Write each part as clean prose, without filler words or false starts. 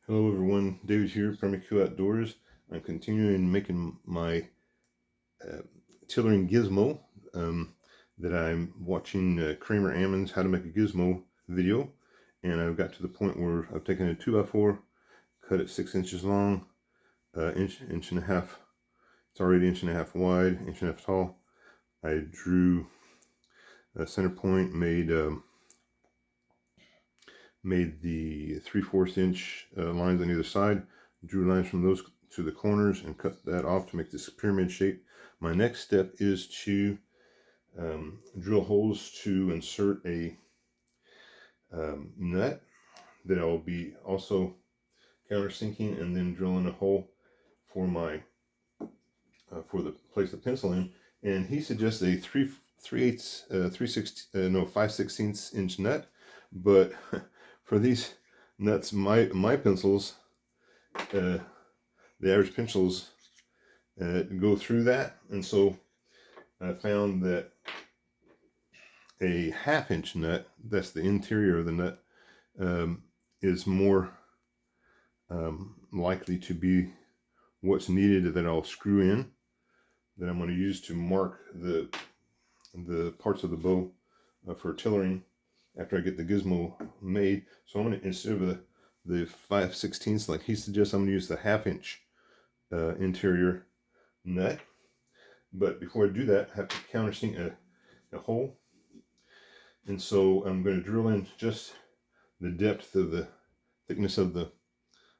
Hello everyone, David here, Kramer Outdoors. I'm continuing making my Tillering Gizmo that I'm watching Kramer Ammons How to Make a Gizmo video, and I've got to the point where I've taken a 2x4, cut it 6 inches long, inch and a half. It's already 1.5 inches wide, 1.5 inches tall. I drew a center point, made the 3/4 inch lines on either side, drew lines from those to the corners and cut that off to make this pyramid shape. My next step is to drill holes to insert a nut that I'll be also countersinking, and then drilling a hole for my for the place the pencil in. And he suggests a 5/16 inch nut, but for these nuts, my pencils, the average pencils go through that, and so I found that a 1/2 inch nut, that's the interior of the nut, is more likely to be what's needed, that I'll screw in, that I'm going to use to mark the parts of the bow for tillering after I get the gizmo made. So I'm going to, instead of the 5/16 like he suggests, I'm going to use the 1/2 inch interior nut. But before I do that, I have to countersink a hole, and so I'm going to drill in just the depth of the thickness of the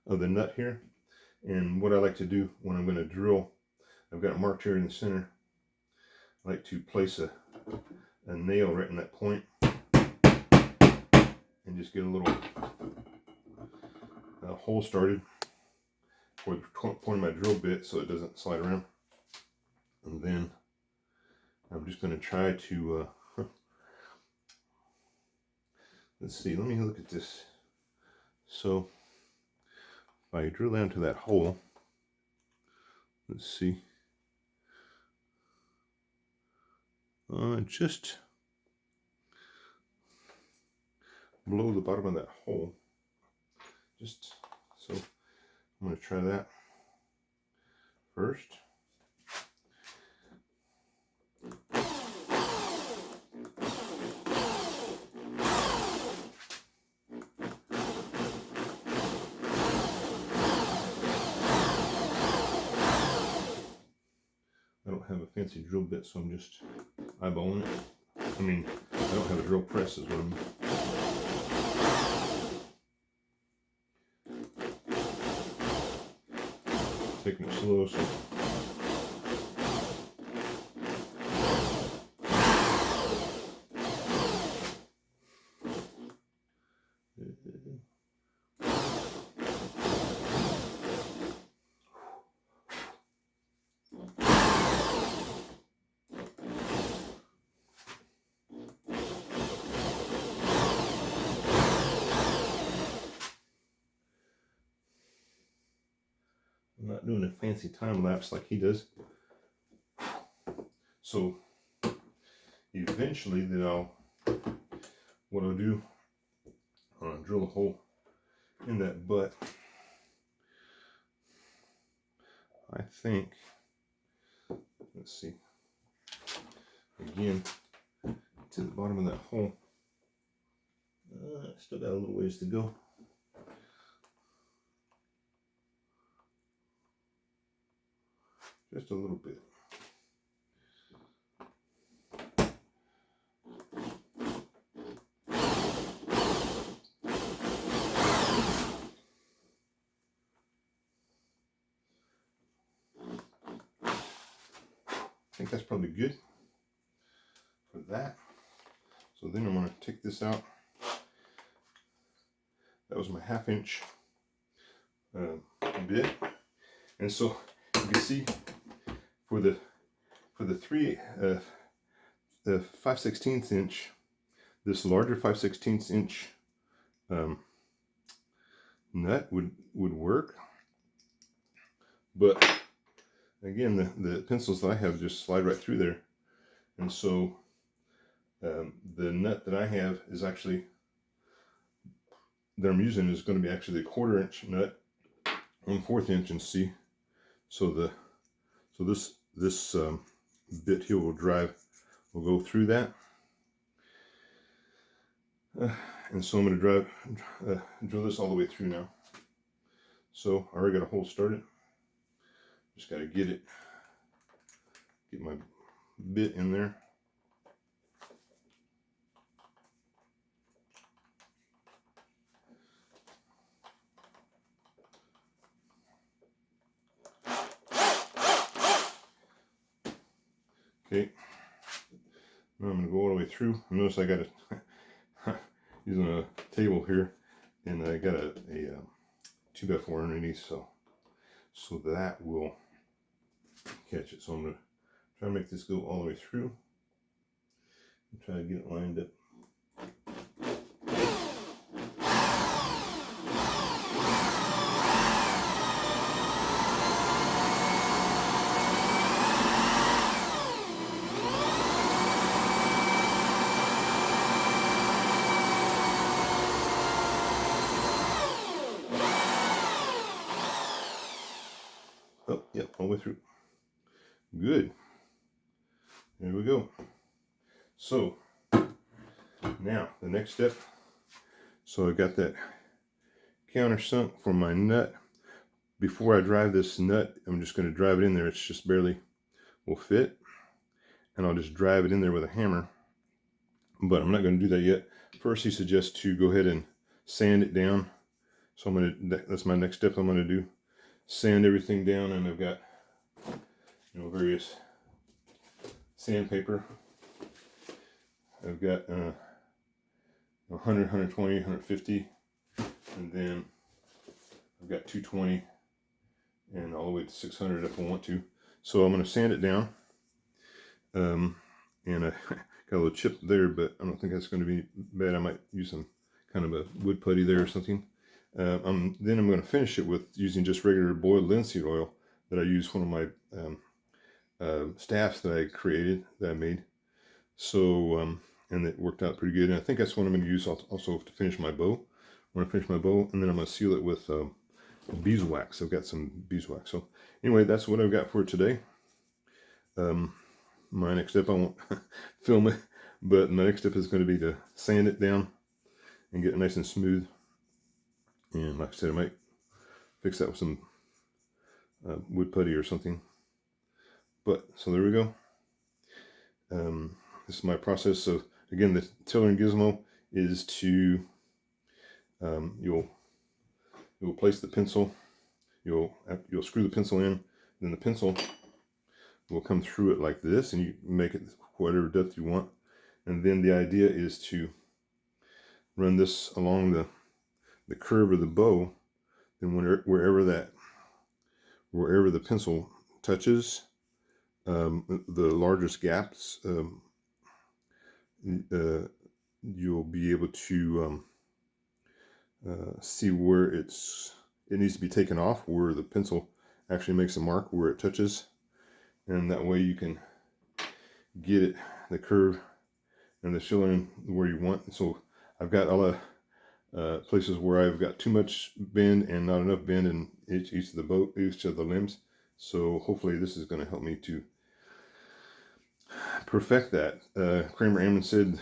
nut here. And what I like to do when I'm going to drill, I've got it marked here in the center. I like to place a nail right in that point and just get a little hole started for the point of my drill bit so it doesn't slide around. And then I'm just going to try to let's see, let me look at this. So if I drill down to that hole, let's see, just below the bottom of that hole, just so I'm going to try that first. I don't have a fancy drill bit, so I'm just eyeballing it. I mean, I don't have a drill press is what I'm. Taking it slow, so I'm not doing a fancy time lapse like he does. So eventually, what I'll do, I'll drill a hole in that butt. I think, let's see, again, to the bottom of that hole. Still got a little ways to go. Just a little bit. I think that's probably good for that. So then I'm going to take this out. That was my 1/2 inch bit, and so you can see for the 5/16 inch, this larger 5/16 inch nut would work, but again, the pencils that I have just slide right through there, and so the nut that I have is actually that I'm using is going to be actually a 1/4 inch nut, 1/4 inch in C. So this bit here will go through that. And so I'm going to drill this all the way through now. So I already got a hole started. Just got to get my bit in there. Okay, now I'm going to go all the way through. Notice I got it using a table here, and I got a 2x4 underneath, so that will catch it. So I'm going to try to make this go all the way through and try to get it lined up. Oh, yep, all the way through. Good. There we go. So now the next step. So I got that countersunk for my nut. Before I drive this nut, I'm just going to drive it in there. It's just barely will fit, and I'll just drive it in there with a hammer. But I'm not going to do that yet. First, he suggests to go ahead and sand it down. So that's my next step I'm going to do. Sand everything down, and I've got various sandpaper. I've got 100, 120, 150, and then I've got 220 and all the way to 600 if I want to. So I'm going to sand it down, and I got a little chip there, but I don't think that's going to be bad. I might use some kind of a wood putty there or something. Then I'm going to finish it with using just regular boiled linseed oil that I use one of my staffs that I made. So and it worked out pretty good. And I think that's what I'm going to use also to finish my bow. I'm going to finish my bow, and then I'm going to seal it with beeswax. I've got some beeswax. So anyway, that's what I've got for today. My next step, I won't film it, but my next step is going to be to sand it down and get it nice and smooth. And like I said, I might fix that with some wood putty or something. But so there we go. This is my process. So again, the Tillering Gizmo is to you'll place the pencil. You'll screw the pencil in. Then the pencil will come through it like this, and you make it whatever depth you want. And then the idea is to run this along the curve of the bow. Then wherever the pencil touches the largest gaps, you'll be able to see where it needs to be taken off, where the pencil actually makes a mark where it touches, and that way you can get the curve and the filling where you want. So I've got a lot of places where I've got too much bend and not enough bend in each of the limbs. So hopefully this is going to help me to perfect that. Kramer Ammons said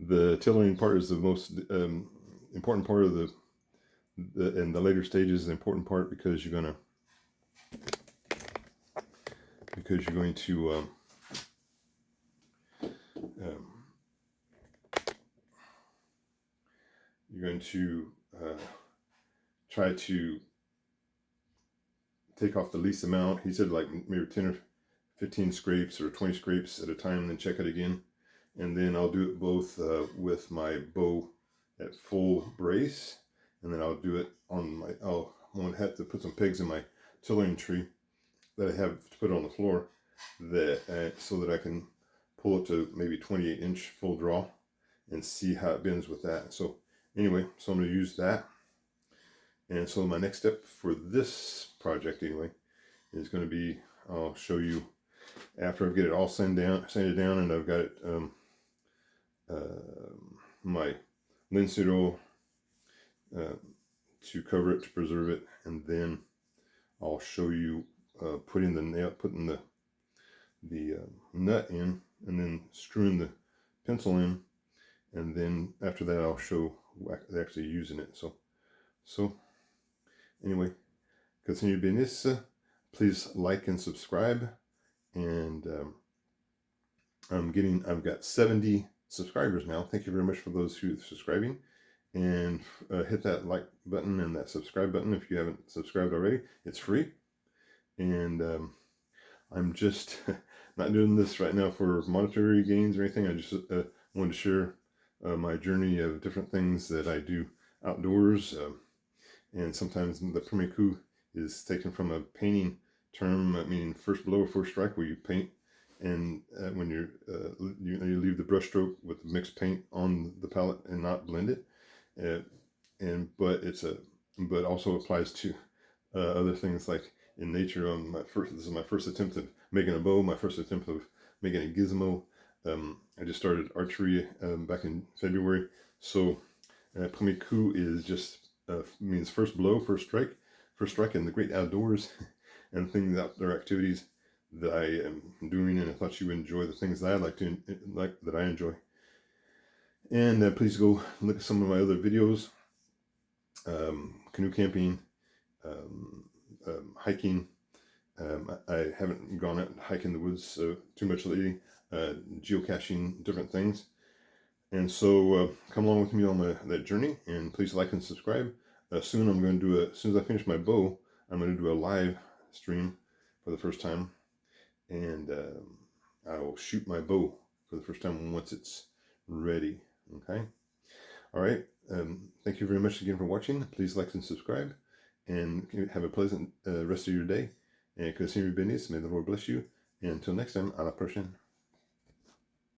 the tillering part is the most important part of in the later stages, the important part, because you're going to try to take off the least amount. He said like maybe 10 or 15 scrapes or 20 scrapes at a time, and then check it again. And then I'll do it both with my bow at full brace, and then I'll do it on I'm going to have to put some pegs in my tillering tree that I have to put on the floor, so that I can pull it to maybe 28-inch full draw and see how it bends with that. So anyway, so I'm going to use that. And so my next step for this project anyway is going to be, I'll show you after I get it all sanded down, and I've got it my linseed oil to cover it, to preserve it, and then I'll show you putting the nut in, and then screwing the pencil in, and then after that I'll show actually using it. So anyway, continue business. Please like and subscribe, and I've got 70 subscribers now. Thank you very much for those who are subscribing, and hit that like button and that subscribe button if you haven't subscribed already. It's free, and I'm just not doing this right now for monetary gains or anything. I just wanted to share my journey of different things that I do outdoors, and sometimes the premier coup is taken from a painting term, meaning first blow or first strike, where you paint, and when you leave the brush stroke with the mixed paint on the palette and not blend it, but also applies to other things like in nature. This is my first attempt of making a bow, my first attempt of making a gizmo. I just started archery back in February, so premier coup is just means first blow, first strike in the great outdoors, and things, outdoor activities that I am doing, and I thought you would enjoy the things that I enjoy. And please go look at some of my other videos, canoe camping, hiking. I haven't gone out and hike in the woods too much lately. Geocaching, different things. And so come along with me on that journey, and please like and subscribe. Soon I'm going to do as soon as I finish my bow, I'm going to do a live stream for the first time, and I will shoot my bow for the first time once it's ready. Okay. All right. Thank you very much again for watching. Please like and subscribe, and have a pleasant rest of your day. And continue business. May the Lord bless you. And until next time, à la prochaine.